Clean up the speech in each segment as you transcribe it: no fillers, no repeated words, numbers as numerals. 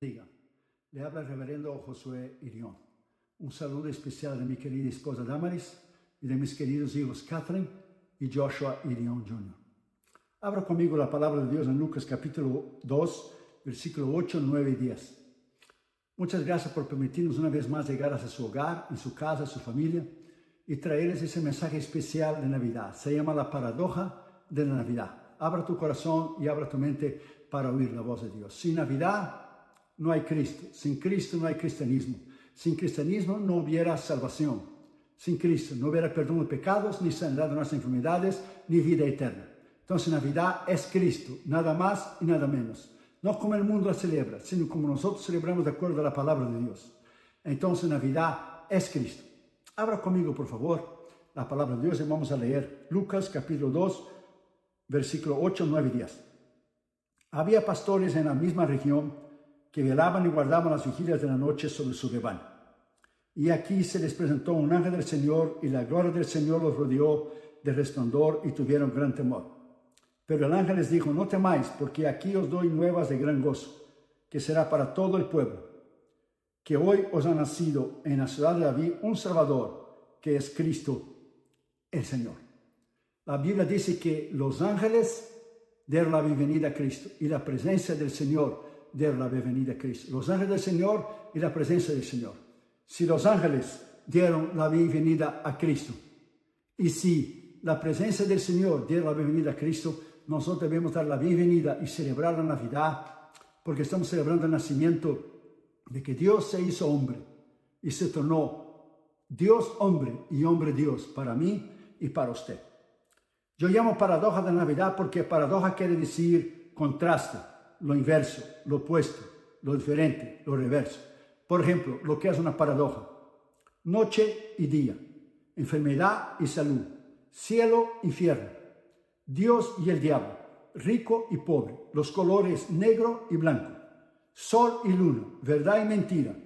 Diga, le habla el reverendo Josué Irión. Un saludo especial de mi querida esposa Damaris y de mis queridos hijos Catherine y Joshua Irión Jr. Abra conmigo la palabra de Dios en Lucas capítulo 2, versículo 8, 9 y 10. Muchas gracias por permitirnos una vez más llegar hasta su hogar, en su casa, su familia y traerles ese mensaje especial de Navidad. Se llama la paradoja de la Navidad. Abra tu corazón y abra tu mente para oír la voz de Dios. Sin Navidad no hay Cristo. Sin Cristo no hay cristianismo. Sin cristianismo no hubiera salvación. Sin Cristo no hubiera perdón de pecados, ni sanidad de nuestras enfermedades, ni vida eterna. Entonces Navidad es Cristo, nada más y nada menos. No como el mundo la celebra, sino como nosotros celebramos de acuerdo a la palabra de Dios. Entonces Navidad es Cristo. Abra conmigo, por favor, la palabra de Dios y vamos a leer Lucas capítulo 2, versículo 8, 9 y 10. Había pastores en la misma región que velaban y guardaban las vigilias de la noche sobre su rebaño. Y aquí se les presentó un ángel del Señor, y la gloria del Señor los rodeó de resplandor, y tuvieron gran temor. Pero el ángel les dijo: no temáis, porque aquí os doy nuevas de gran gozo, que será para todo el pueblo, que hoy os ha nacido en la ciudad de David un Salvador, que es Cristo el Señor. La Biblia dice que los ángeles dieron la bienvenida a Cristo, y la presencia del Señor dieron la bienvenida a Cristo. Los ángeles del Señor y la presencia del Señor. Si los ángeles dieron la bienvenida a Cristo, y si la presencia del Señor dieron la bienvenida a Cristo, nosotros debemos dar la bienvenida y celebrar la Navidad, porque estamos celebrando el nacimiento de que Dios se hizo hombre y se tornó Dios hombre y hombre Dios para mí y para usted. Yo llamo paradoja de Navidad porque paradoja quiere decir contraste, lo inverso, lo opuesto, lo diferente, lo reverso. Por ejemplo, lo que es una paradoja: noche y día, enfermedad y salud, cielo, infierno, Dios y el diablo, rico y pobre, los colores negro y blanco, sol y luna, verdad y mentira,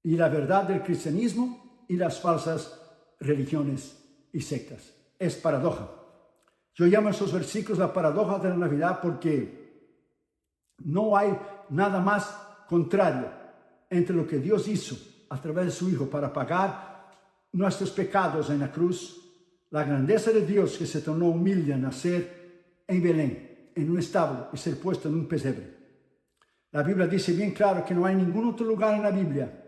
y la verdad del cristianismo y las falsas religiones y sectas. Es paradoja. Yo llamo a esos versículos la paradoja de la Navidad porque no hay nada más contrario entre lo que Dios hizo a través de su Hijo para pagar nuestros pecados en la cruz, la grandeza de Dios que se tornó humilde a nacer en Belén, en un establo y ser puesto en un pesebre. La Biblia dice bien claro que no hay ningún otro lugar en la Biblia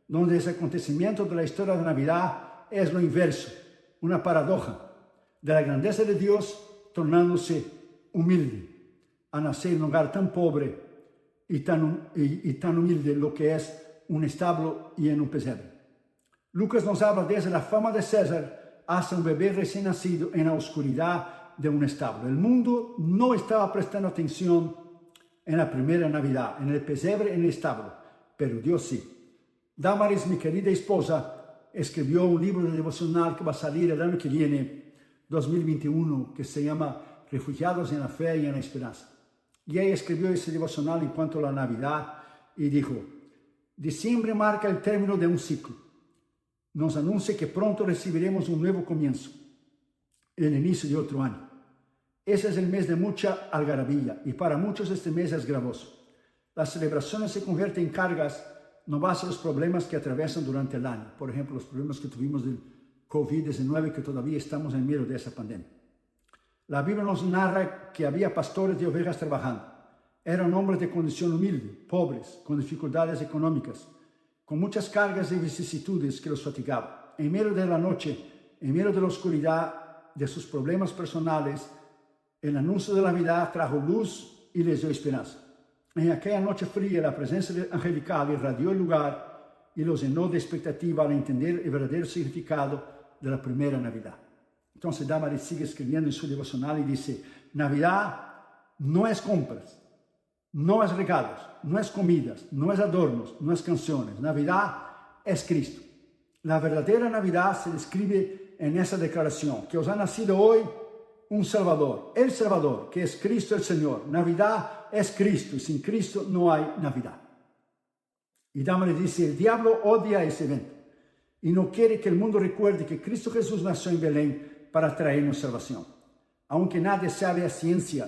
donde ese acontecimiento de la historia de Navidad es lo inverso, una paradoja de la grandeza de Dios tornándose humilde a nacer en un lugar tan pobre y tan humilde, lo que es un establo y en un pesebre. Lucas nos habla desde la fama de César hasta un bebé recién nacido en la oscuridad de un establo. El mundo no estaba prestando atención en la primera Navidad, en el pesebre, en el establo, pero Dios sí. Damaris, mi querida esposa, escribió un libro de devocional que va a salir el año que viene, 2021, que se llama Refugiados en la Fe y en la Esperanza. Y ella escribió ese devocional en cuanto a la Navidad y dijo: diciembre marca el término de un ciclo. Nos anuncia que pronto recibiremos un nuevo comienzo, el inicio de otro año. Ese es el mes de mucha algarabía y para muchos este mes es gravoso. Las celebraciones se convierten en cargas no base a los problemas que atraviesan durante el año. Por ejemplo, los problemas que tuvimos del COVID-19, que todavía estamos en medio de esa pandemia. La Biblia nos narra que había pastores de ovejas trabajando. Eran hombres de condición humilde, pobres, con dificultades económicas, con muchas cargas y vicisitudes que los fatigaban. En medio de la noche, en medio de la oscuridad de sus problemas personales, el anuncio de la Navidad trajo luz y les dio esperanza. En aquella noche fría, la presencia angelical irradió el lugar y los llenó de expectativa al entender el verdadero significado de la primera Navidad. Entonces Damaris sigue escribiendo en su devocional y dice: Navidad no es compras, no es regalos, no es comidas, no es adornos, no es canciones. Navidad es Cristo. La verdadera Navidad se describe en esa declaración: que os ha nacido hoy un Salvador, el Salvador, que es Cristo el Señor. Navidad es Cristo y sin Cristo no hay Navidad. Y Damaris dice: el diablo odia ese evento y no quiere que el mundo recuerde que Cristo Jesús nació en Belén para traernos salvación. Aunque nadie sabe a ciencia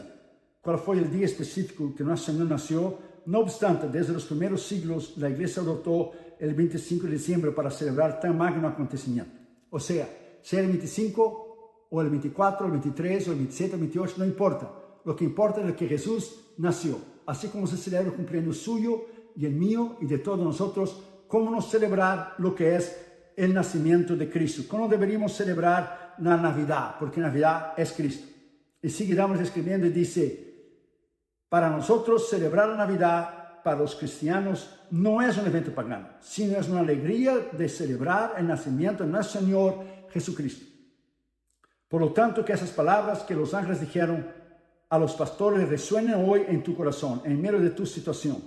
cuál fue el día específico que nuestro Señor nació, No obstante, desde los primeros siglos, la iglesia adoptó el 25 de diciembre para celebrar tan magno acontecimiento. O sea, sea el 25 o el 24, el 23 o el 27 o el 28, no importa. Lo que importa es que Jesús nació. Así como se celebra el cumpleaños suyo y el mío y de todos nosotros, ¿cómo no celebrar lo que es el nacimiento de Cristo? ¿Cómo deberíamos celebrar la Navidad? Porque Navidad es Cristo. Y seguimos escribiendo y dice, para nosotros celebrar la Navidad, para los cristianos, no es un evento pagano, sino es una alegría de celebrar el nacimiento de nuestro Señor Jesucristo. Por lo tanto, que esas palabras que los ángeles dijeron a los pastores resuenen hoy en tu corazón, en medio de tu situación.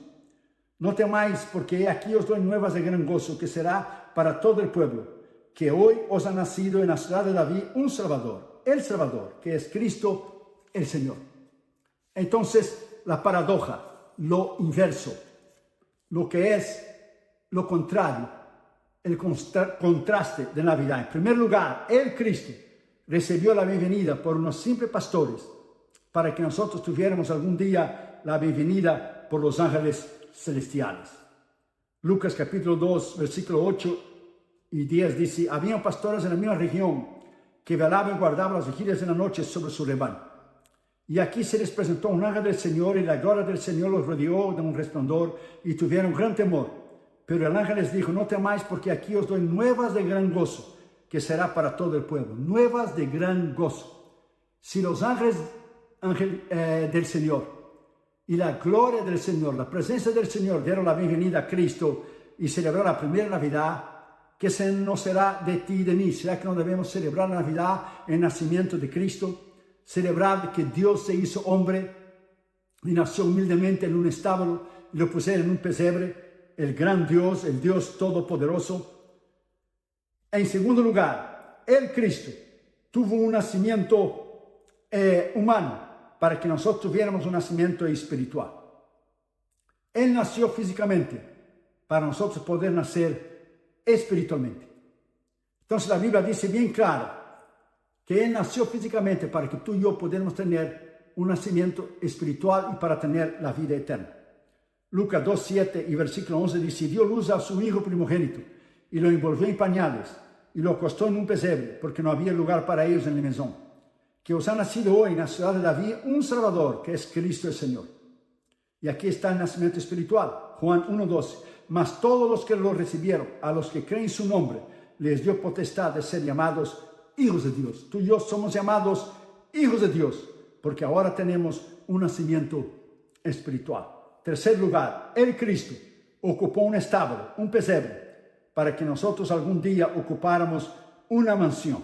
No temáis, porque aquí os doy nuevas de gran gozo, que será para todo el pueblo, que hoy os ha nacido en la ciudad de David un Salvador, el Salvador, que es Cristo el Señor. Entonces, la paradoja, lo inverso, lo que es lo contrario, el contraste de Navidad. En primer lugar, el Cristo recibió la bienvenida por unos simples pastores para que nosotros tuviéramos algún día la bienvenida por los ángeles celestiales. Lucas capítulo 2, versículo 8 y 10 dice, habían pastores en la misma región que velaban y guardaban las vigilias de la noche sobre su rebaño. Y aquí se les presentó un ángel del Señor y la gloria del Señor los rodeó de un resplandor y tuvieron gran temor. Pero el ángel les dijo, no temáis porque aquí os doy nuevas de gran gozo, que será para todo el pueblo. Nuevas de gran gozo. Si los ángeles del Señor y la gloria del Señor, la presencia del Señor dieron la bienvenida a Cristo y celebró la primera Navidad, ¿qué no será de ti y de mí? ¿Será que no debemos celebrar la Navidad, el nacimiento de Cristo? Celebrar que Dios se hizo hombre y nació humildemente en un establo y lo pusieron en un pesebre, el gran Dios, el Dios todopoderoso. En segundo lugar, el Cristo tuvo un nacimiento humano para que nosotros tuviéramos un nacimiento espiritual. Él nació físicamente para nosotros poder nacer espiritualmente. Entonces la Biblia dice bien claro que Él nació físicamente para que tú y yo podamos tener un nacimiento espiritual y para tener la vida eterna. Lucas 2, 7 y versículo 11 dice, dio luz a su hijo primogénito y lo envolvió en pañales y lo acostó en un pesebre porque no había lugar para ellos en el mesón. Que os ha nacido hoy en la ciudad de David un Salvador, que es Cristo el Señor. Y aquí está el nacimiento espiritual, Juan 1:12. Mas todos los que lo recibieron, a los que creen su nombre, les dio potestad de ser llamados hijos de Dios. Tú y yo somos llamados hijos de Dios, porque ahora tenemos un nacimiento espiritual. Tercer lugar, el Cristo ocupó un establo, un pesebre, para que nosotros algún día ocupáramos una mansión,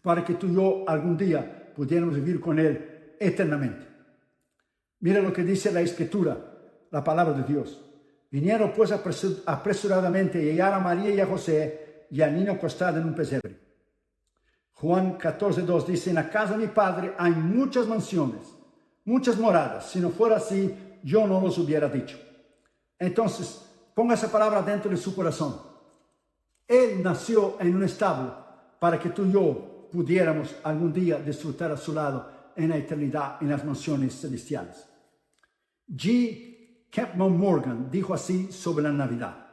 para que tú y yo algún día pudiéramos vivir con Él eternamente. Mira lo que dice la Escritura, la palabra de Dios. Vinieron pues apresuradamente y hallaron a María y a José y al niño acostado en un pesebre. Juan 14:2 dice, en la casa de mi Padre hay muchas mansiones, muchas moradas. Si no fuera así, yo no los hubiera dicho. Entonces, ponga esa palabra dentro de su corazón. Él nació en un establo para que tú y yo pudiéramos algún día disfrutar a su lado en la eternidad, en las mansiones celestiales. G. Campbell Morgan dijo así sobre la Navidad.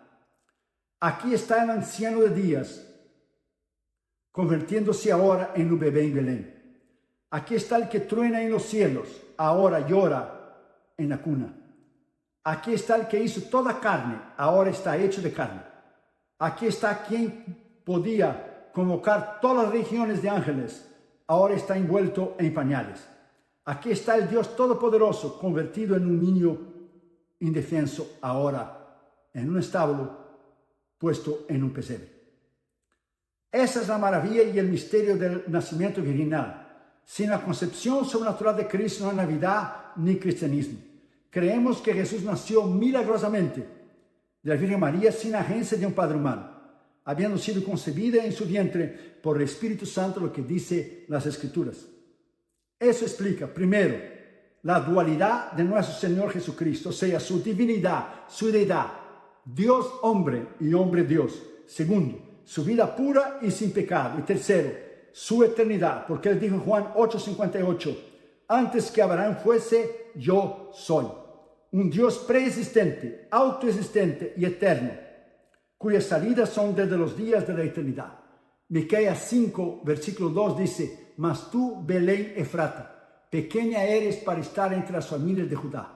Aquí está el anciano de días, convirtiéndose ahora en un bebé en Belén. Aquí está el que truena en los cielos, ahora llora en la cuna. Aquí está el que hizo toda carne, ahora está hecho de carne. Aquí está quien podía convocar todas las legiones de ángeles, ahora está envuelto en pañales. Aquí está el Dios Todopoderoso, convertido en un niño indefenso, ahora en un establo, puesto en un pesebre. Esa es la maravilla y el misterio del nacimiento virginal. Sin la concepción sobrenatural de Cristo no hay Navidad ni cristianismo. Creemos que Jesús nació milagrosamente de la Virgen María sin agencia de un padre humano, habiendo sido concebida en su vientre por el Espíritu Santo, lo que dice las Escrituras. Eso explica, primero, la dualidad de nuestro Señor Jesucristo, o sea, su divinidad, su deidad, Dios hombre y hombre Dios. Segundo, su vida pura y sin pecado. Y tercero, su eternidad, porque Él dijo en Juan 8:58, antes que Abraham fuese, yo soy. un Dios preexistente, autoexistente y eterno, cuyas salidas son desde los días de la eternidad. Miqueas 5, versículo 2 dice, mas tú, Belén Efrata, pequeña eres para estar entre las familias de Judá.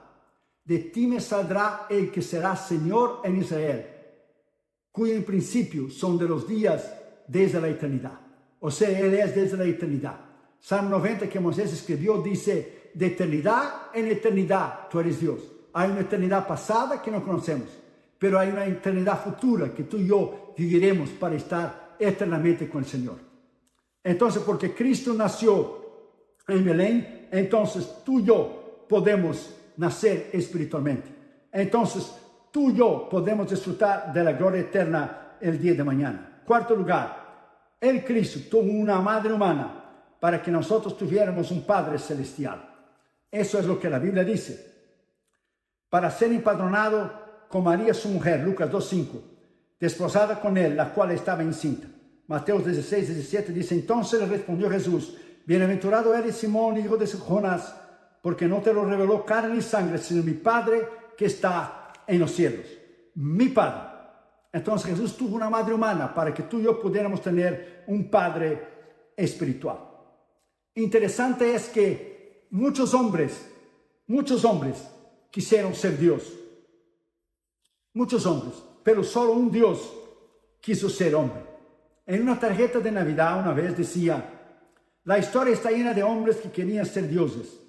De ti me saldrá el que será Señor en Israel, cuyo en principio son de los días desde la eternidad. O sea, Él es desde la eternidad. Salmo 90 que Moisés escribió dice, de eternidad en eternidad tú eres Dios. Hay una eternidad pasada que no conocemos, pero hay una eternidad futura que tú y yo viviremos para estar eternamente con el Señor. Entonces, porque Cristo nació en Belén, entonces tú y yo podemos nacer espiritualmente. Entonces, tú y yo podemos disfrutar de la gloria eterna el día de mañana. Cuarto lugar, el Cristo tuvo una madre humana para que nosotros tuviéramos un Padre celestial. Eso es lo que la Biblia dice. Para ser empadronado con María su mujer, Lucas 2:5, desposada con él, la cual estaba encinta. Mateo 16:17 dice, entonces le respondió Jesús, bienaventurado eres Simón, hijo de Jonás, porque no te lo reveló carne ni sangre, sino mi Padre que está en los cielos. Mi Padre. Entonces Jesús tuvo una madre humana para que tú y yo pudiéramos tener un Padre espiritual. Interesante es que muchos hombres quisieron ser Dios. Muchos hombres, pero solo un Dios quiso ser hombre. En una tarjeta de Navidad una vez decía, la historia está llena de hombres que querían ser dioses.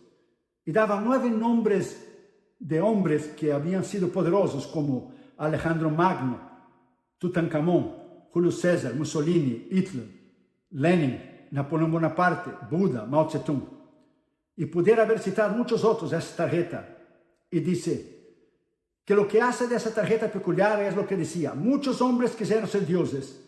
Y daba 9 nombres de hombres que habían sido poderosos como Alejandro Magno, Tutankamón, Julio César, Mussolini, Hitler, Lenin, Napoleón Bonaparte, Buda, Mao Zedong. Y pudiera haber citado muchos otros de esa tarjeta. Y dice que lo que hace de esa tarjeta peculiar es lo que decía. Muchos hombres quisieron ser dioses,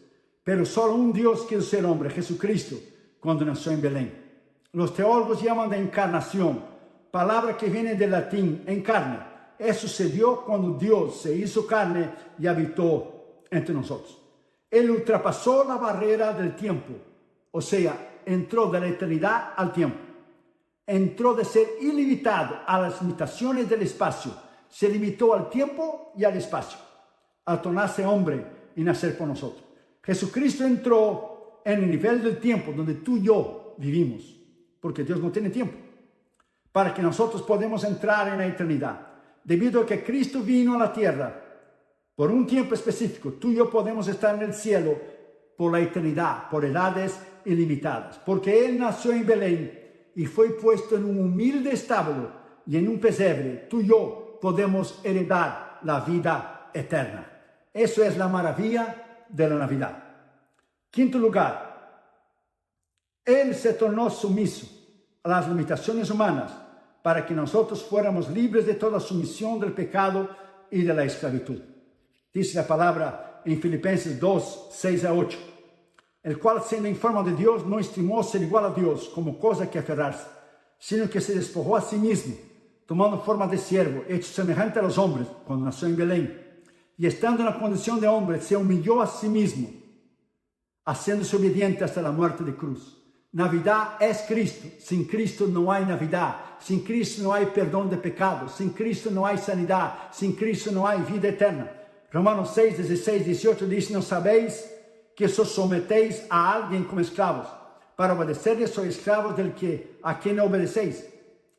pero solo un Dios quiso ser hombre, Jesucristo, cuando nació en Belén. Los teólogos llaman de encarnación, palabra que viene del latín, encarne. Eso sucedió cuando Dios se hizo carne y habitó entre nosotros. Él ultrapasó la barrera del tiempo, o sea, entró de la eternidad al tiempo. Entró de ser ilimitado a las limitaciones del espacio, se limitó al tiempo y al espacio, al tornarse hombre y nacer por nosotros. Jesucristo entró en el nivel del tiempo donde tú y yo vivimos, porque Dios no tiene tiempo, para que nosotros podamos entrar en la eternidad. Debido a que Cristo vino a la tierra por un tiempo específico, tú y yo podemos estar en el cielo por la eternidad, por edades ilimitadas, porque Él nació en Belén y fue puesto en un humilde establo y en un pesebre. Tú y yo podemos heredar la vida eterna. Eso es la maravilla de la Navidad. Quinto lugar, Él se tornó sumiso a las limitaciones humanas para que nosotros fuéramos libres de toda sumisión del pecado y de la esclavitud. Dice la palabra en Filipenses 2, 6-8. El cual, siendo en forma de Dios, no estimó ser igual a Dios como cosa que aferrarse, sino que se despojó a sí mismo, tomando forma de siervo, hecho semejante a los hombres, cuando nació en Belén. Y estando en la condición de hombre, se humilló a sí mismo, haciéndose obediente hasta la muerte de cruz. Navidad es Cristo. Sin Cristo no hay Navidad. Sin Cristo no hay perdón de pecados. Sin Cristo no hay sanidad. Sin Cristo no hay vida eterna. Romanos 6, 16, 18 dice, ¿no sabéis que os sometéis a alguien como esclavos? Para obedecerles sois esclavos a quien no obedecéis,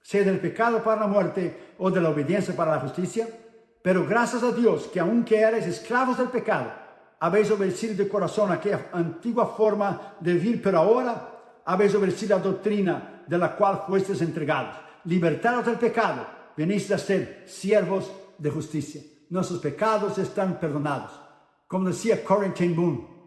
sea del pecado para la muerte o de la obediencia para la justicia. Pero gracias a Dios que aunque erais esclavos del pecado, habéis obedecido de corazón a aquella antigua forma de vivir, pero ahora habéis obedecido la doctrina de la cual fuisteis entregados. Libertados del pecado, venís a ser siervos de justicia. Nuestros pecados están perdonados. Como decía Corrie ten Boom,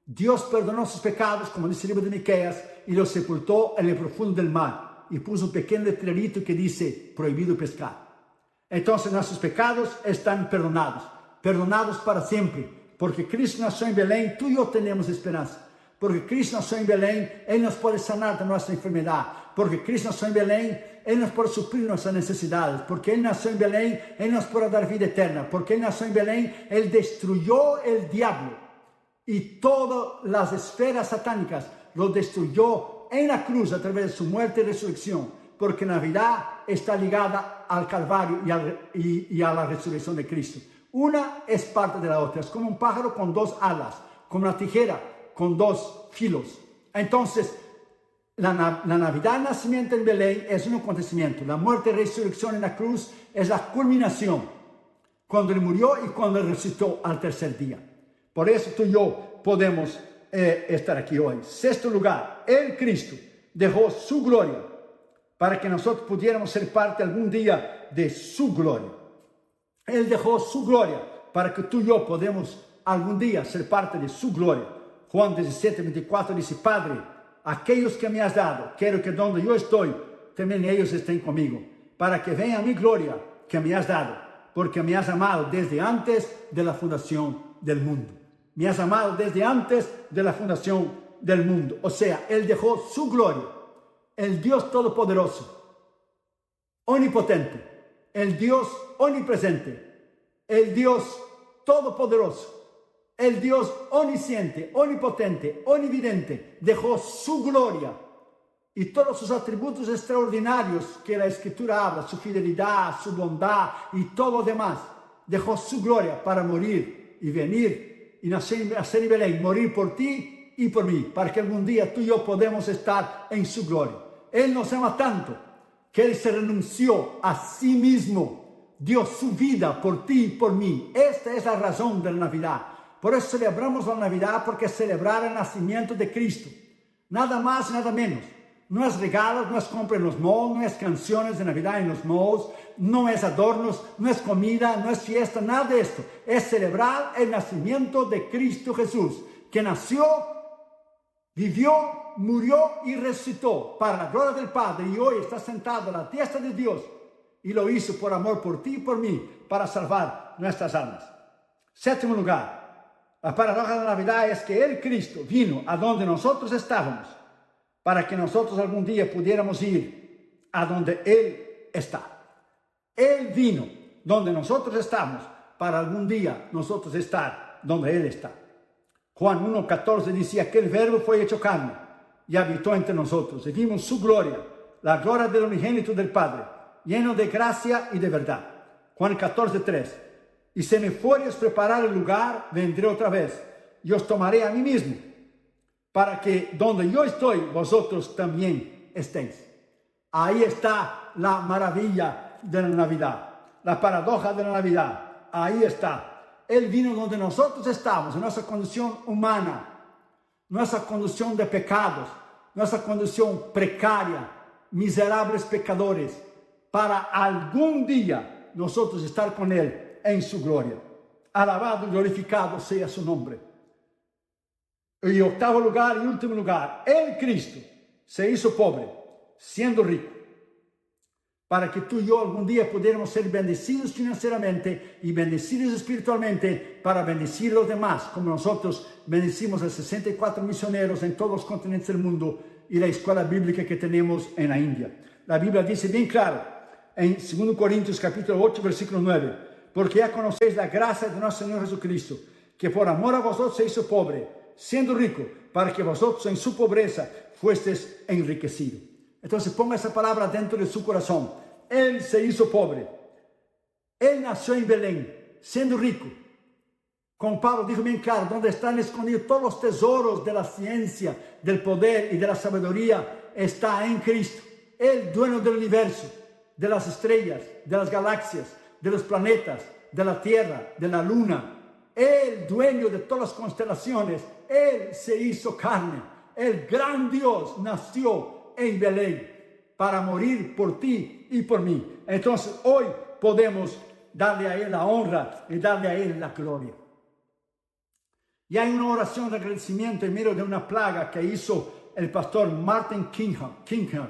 Dios perdonó sus pecados, como dice el libro de Miqueas, y los sepultó en el profundo del mar, y puso un pequeño letrerito que dice, prohibido pescar. Entonces nuestros pecados están perdonados, perdonados para siempre, porque Cristo nació en Belén, tú y yo tenemos esperanza. Porque Cristo nació en Belén, Él nos puede sanar de nuestra enfermedad. Porque Cristo nació en Belén, Él nos puede suplir nuestras necesidades. Porque Él nació en Belén, Él nos puede dar vida eterna. Porque Él nació en Belén, Él destruyó el diablo y todas las esferas satánicas, lo destruyó en la cruz a través de su muerte y resurrección. porque Navidad está ligada al Calvario y a la resurrección de Cristo. Una es parte de la otra, es como un pájaro con dos alas, como una tijera con dos filos. Entonces, la Navidad, el nacimiento en Belén es un acontecimiento. La muerte y resurrección en la cruz es la culminación, cuando Él murió y cuando Él resucitó al tercer día. Por eso tú y yo podemos estar aquí hoy. Sexto lugar, el Cristo dejó su gloria para que nosotros pudiéramos ser parte algún día de su gloria. Él dejó su gloria para que tú y yo podamos algún día ser parte de su gloria. Juan 17:24 dice: Padre, aquellos que me has dado, quiero que donde yo estoy, también ellos estén conmigo, para que vean mi gloria que me has dado, porque me has amado desde antes de la fundación del mundo. Me has amado desde antes de la fundación del mundo. O sea, Él dejó su gloria. El Dios Todopoderoso, omnipotente, el Dios omnipresente, el Dios Todopoderoso, el Dios omnisciente, omnipotente, omnividente, dejó su gloria y todos sus atributos extraordinarios que la Escritura habla, su fidelidad, su bondad y todo lo demás, dejó su gloria para morir y venir y nacer en Belén, morir por ti y por mí, para que algún día tú y yo podamos estar en su gloria. Él nos ama tanto que Él se renunció a sí mismo, dio su vida por ti y por mí. Esta es la razón de la Navidad. Por eso celebramos la Navidad, porque es celebrar el nacimiento de Cristo. Nada más y nada menos. No es regalos, no es compra en los malls, no es canciones de Navidad en los malls, no es adornos, no es comida, no es fiesta, nada de esto. Es celebrar el nacimiento de Cristo Jesús, que nació, vivió, murió y resucitó para la gloria del Padre, y hoy está sentado a la diestra de Dios, y lo hizo por amor por ti y por mí, para salvar nuestras almas. Séptimo lugar, la paradoja de la Navidad es que el Cristo vino a donde nosotros estábamos, para que nosotros algún día pudiéramos ir a donde Él está. Él vino donde nosotros estamos, para algún día nosotros estar donde Él está. Juan 1:14 dice: aquel verbo fue hecho carne y habitó entre nosotros, y vimos su gloria, la gloria del unigénito del Padre, lleno de gracia y de verdad. Juan 14:3, y si me fueres preparar el lugar, vendré otra vez, y os tomaré a mí mismo, para que donde yo estoy, vosotros también estéis. Ahí está la maravilla de la Navidad, la paradoja de la Navidad. Ahí está. Él vino donde nosotros estamos, en nuestra condición humana, nuestra condición de pecados, nuestra condición precaria, miserables pecadores, para algún día nosotros estar con Él en su gloria. Alabado y glorificado sea su nombre. Y octavo lugar y último lugar, el Cristo se hizo pobre, siendo rico, para que tú y yo algún día pudiéramos ser bendecidos financieramente y bendecidos espiritualmente para bendecir a los demás, como nosotros bendecimos a 64 misioneros en todos los continentes del mundo y la escuela bíblica que tenemos en la India. La Biblia dice bien claro en 2 Corintios capítulo 8, versículo 9, porque ya conocéis la gracia de nuestro Señor Jesucristo, que por amor a vosotros se hizo pobre, siendo rico, para que vosotros en su pobreza fuesteis enriquecidos. Entonces ponga esa palabra dentro de su corazón. Él se hizo pobre. Él nació en Belén, siendo rico. Como Pablo dijo bien claro, donde están escondidos todos los tesoros de la ciencia, del poder y de la sabiduría, está en Cristo. El dueño del universo, de las estrellas, de las galaxias, de los planetas, de la tierra, de la luna. El dueño de todas las constelaciones. Él se hizo carne. El gran Dios nació en Belén para morir por ti y por mí. Entonces hoy podemos darle a Él la honra y darle a Él la gloria. Y hay una oración de agradecimiento en medio de una plaga que hizo el pastor Martin Kingher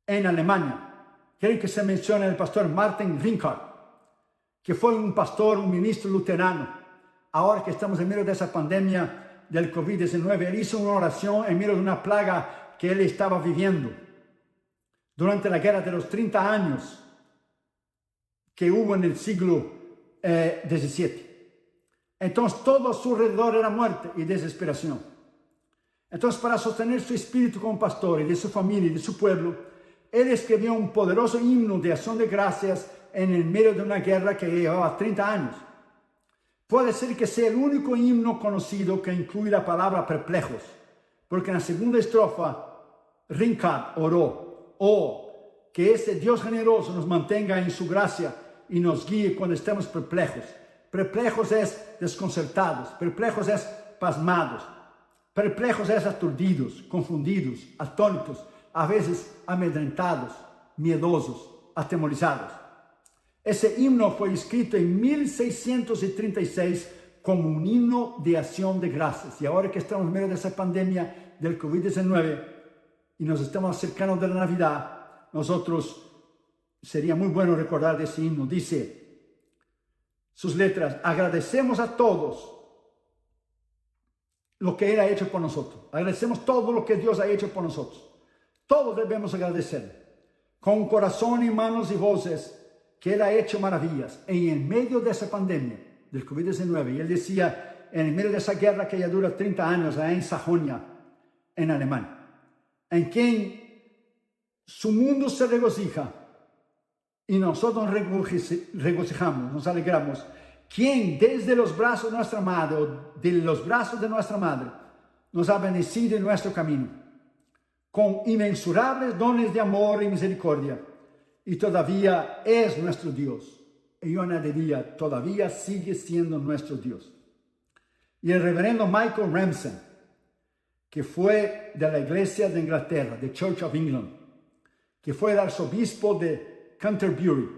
en Alemania. Quiero que se mencione el pastor Martin Rinckard, que fue un pastor, un ministro luterano. Ahora que estamos en medio de esa pandemia del COVID-19, él hizo una oración en medio de una plaga que él estaba viviendo durante la guerra de los 30 años que hubo en el siglo XVII. Entonces todo a su alrededor era muerte y desesperación. Entonces, para sostener su espíritu como pastor y de su familia y de su pueblo, Él escribió un poderoso himno de acción de gracias en el medio de una guerra que llevaba 30 años. Puede ser que sea el único himno conocido que incluye la palabra perplejos, porque en la segunda estrofa, Rinkat oró, oh, que ese Dios generoso nos mantenga en su gracia y nos guíe cuando estemos perplejos. Perplejos es desconcertados, perplejos es pasmados, perplejos es aturdidos, confundidos, atónitos, a veces amedrentados, miedosos, atemorizados. Ese himno fue escrito en 1636 como un himno de acción de gracias. Y ahora que estamos en medio de esa pandemia del COVID-19 y nos estamos acercando de la Navidad, nosotros sería muy bueno recordar de ese himno. Dice sus letras: agradecemos a todos lo que Él ha hecho por nosotros. Agradecemos todo lo que Dios ha hecho por nosotros. Todos debemos agradecer con corazón y manos y voces que Él ha hecho maravillas en medio de esa pandemia del COVID-19. Y Él decía, en el medio de esa guerra que ya dura 30 años, en Sajonia, en Alemania, en quien su mundo se regocija y nosotros nos regocijamos, nos alegramos, quien desde los brazos de nuestra madre, o de los brazos de nuestra madre, nos ha bendecido en nuestro camino, con inmensurables dones de amor y misericordia, y todavía es nuestro Dios. Y yo añadiría, todavía sigue siendo nuestro Dios. Y el reverendo Michael Ramsey, que fue de la Iglesia de Inglaterra, de Church of England, que fue el arzobispo de Canterbury,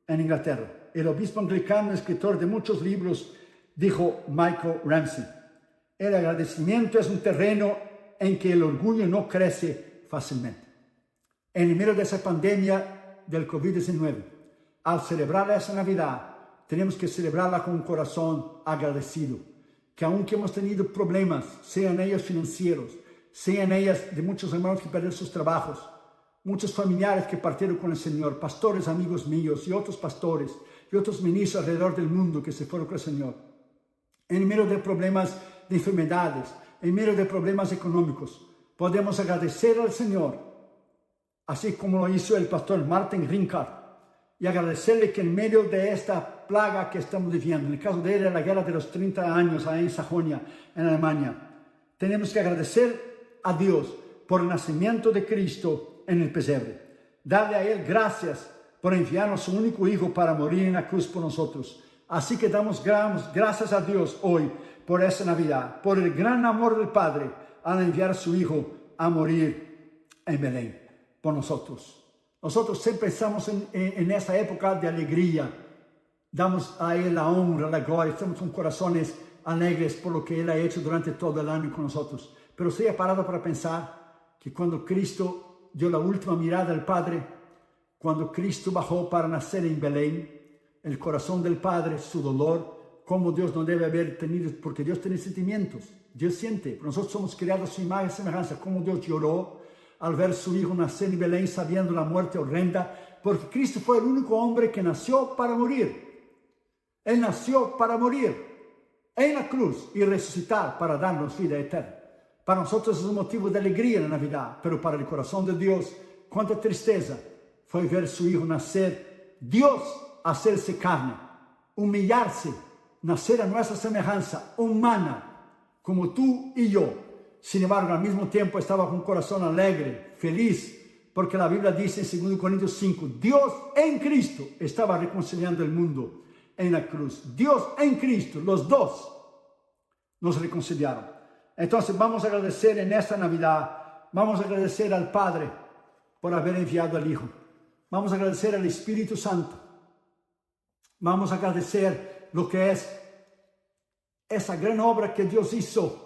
en Inglaterra, el obispo anglicano, escritor de muchos libros, dijo Michael Ramsey: el agradecimiento es un terreno en que el orgullo no crece fácilmente. En el medio de esa pandemia del COVID-19, al celebrar esa Navidad, tenemos que celebrarla con un corazón agradecido, que aunque hemos tenido problemas, sean ellos financieros, sean ellas de muchos hermanos que perdieron sus trabajos, muchos familiares que partieron con el Señor, pastores amigos míos y otros pastores y otros ministros alrededor del mundo que se fueron con el Señor, en medio de problemas de enfermedades, en medio de problemas económicos, podemos agradecer al Señor, así como lo hizo el pastor Martin Rinkat, y agradecerle que en medio de esta plaga que estamos viviendo, en el caso de él, la guerra de los 30 años en Sajonia, en Alemania, tenemos que agradecer a Dios por el nacimiento de Cristo en el pesebre. Darle a Él gracias por enviarnos su único Hijo para morir en la cruz por nosotros. Así que damos gracias a Dios hoy por esa Navidad, por el gran amor del Padre al enviar a su Hijo a morir en Belén por nosotros. Nosotros siempre estamos en esa época de alegría. Damos a Él la honra, la gloria. Estamos con corazones alegres por lo que Él ha hecho durante todo el año con nosotros. Pero se ha parado para pensar que cuando Cristo dio la última mirada al Padre, cuando Cristo bajó para nacer en Belén, el corazón del Padre, su dolor, como Dios no debe haber tenido, porque Dios tiene sentimientos, Dios siente. Nosotros somos creados a su imagen y semejanza, como Dios lloró al ver su Hijo nacer en Belén, sabiendo la muerte horrenda, porque Cristo fue el único hombre que nació para morir. Él nació para morir en la cruz y resucitar para darnos vida eterna. Para nosotros es un motivo de alegría en la Navidad, pero para el corazón de Dios, cuánta tristeza fue ver su Hijo nacer, Dios hacerse carne, humillarse, nacer a nuestra semejanza humana, como tú y yo. Sin embargo, al mismo tiempo estaba con un corazón alegre, feliz, porque la Biblia dice en 2 Corintios 5, Dios en Cristo estaba reconciliando el mundo en la cruz. Dios en Cristo, los dos nos reconciliaron. Entonces vamos a agradecer en esta Navidad, vamos a agradecer al Padre por haber enviado al Hijo. Vamos a agradecer al Espíritu Santo. Vamos a agradecer lo que es esa gran obra que Dios hizo,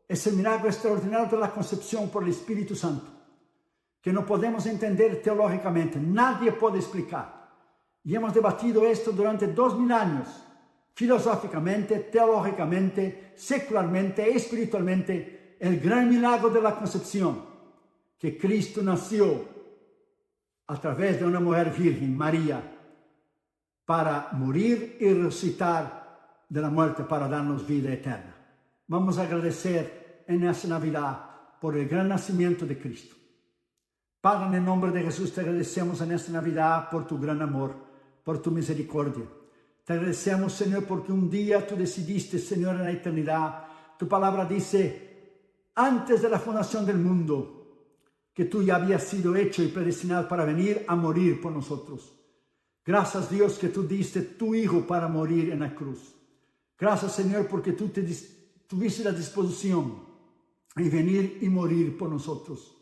ese milagro extraordinario de la concepción por el Espíritu Santo, que no podemos entender teológicamente, nadie puede explicar. Y hemos debatido esto durante 2000 años, filosóficamente, teológicamente, secularmente, espiritualmente, el gran milagro de la concepción, que Cristo nació a través de una mujer virgen, María, para morir y resucitar de la muerte para darnos vida eterna. Vamos a agradecer en esta Navidad por el gran nacimiento de Cristo. Padre, en el nombre de Jesús te agradecemos en esta Navidad por tu gran amor, por tu misericordia. Te agradecemos, Señor, porque un día tú decidiste, Señor, en la eternidad. Tu palabra dice, antes de la fundación del mundo, que tú ya habías sido hecho y predestinado para venir a morir por nosotros. Gracias, Dios, que tú diste tu Hijo para morir en la cruz. Gracias, Señor, porque tú tuviste la disposición de venir y morir por nosotros.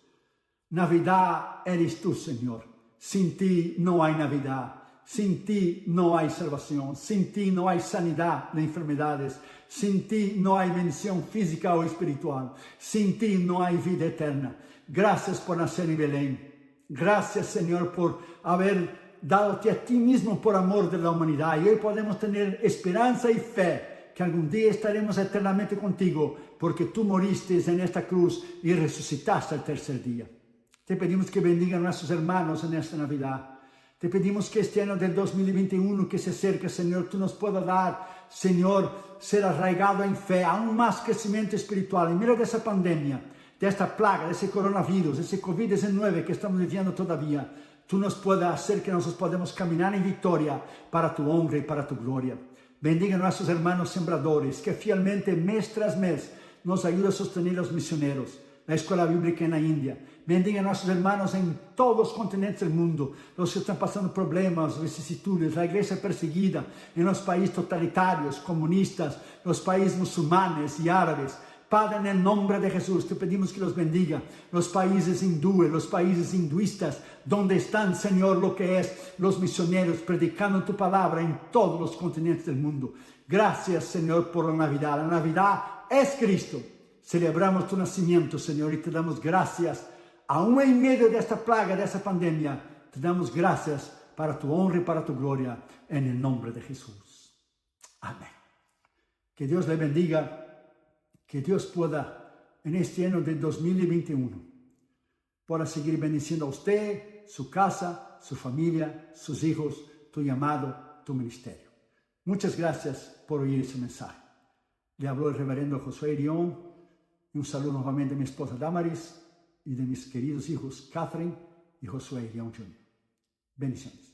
Navidad eres tú, Señor. Sin ti no hay Navidad. Sin ti no hay salvación. Sin ti no hay sanidad de enfermedades. Sin ti no hay bendición física o espiritual. Sin ti no hay vida eterna. Gracias por nacer en Belén. Gracias, Señor, por haber dadote a ti mismo por amor de la humanidad. Y hoy podemos tener esperanza y fe que algún día estaremos eternamente contigo, porque tú moriste en esta cruz y resucitaste al tercer día. Te pedimos que bendiga a nuestros hermanos en esta Navidad. Te pedimos que este año del 2021 que se acerca, Señor, tú nos puedas dar, Señor, ser arraigado en fe, aún más crecimiento espiritual en medio de esa pandemia, de esta plaga, de ese coronavirus, de ese COVID-19 que estamos viviendo todavía. Tú nos puedas hacer que nosotros podamos caminar en victoria para tu honra y para tu gloria. Bendiga a nuestros hermanos sembradores que fielmente mes tras mes nos ayudan a sostener los misioneros, la escuela bíblica en la India. Bendiga a nuestros hermanos en todos los continentes del mundo, los que están pasando problemas, vicisitudes, la iglesia perseguida en los países totalitarios, comunistas, los países musulmanes y árabes. Padre, en el nombre de Jesús, te pedimos que los bendiga, los países hindúes, los países hinduistas, donde están, Señor, lo que es los misioneros, predicando tu palabra en todos los continentes del mundo. Gracias, Señor, por la Navidad. La Navidad es Cristo. Celebramos tu nacimiento, Señor, y te damos gracias. Aún en medio de esta plaga, de esta pandemia, te damos gracias para tu honra y para tu gloria, en el nombre de Jesús. Amén. Que Dios le bendiga. Que Dios pueda, en este año de 2021, pueda seguir bendiciendo a usted, su casa, su familia, sus hijos, tu llamado, tu ministerio. Muchas gracias por oír ese mensaje. Le habló el reverendo Josué Irión, y un saludo nuevamente de mi esposa Damaris y de mis queridos hijos Catherine y Josué Irión Jr. Bendiciones.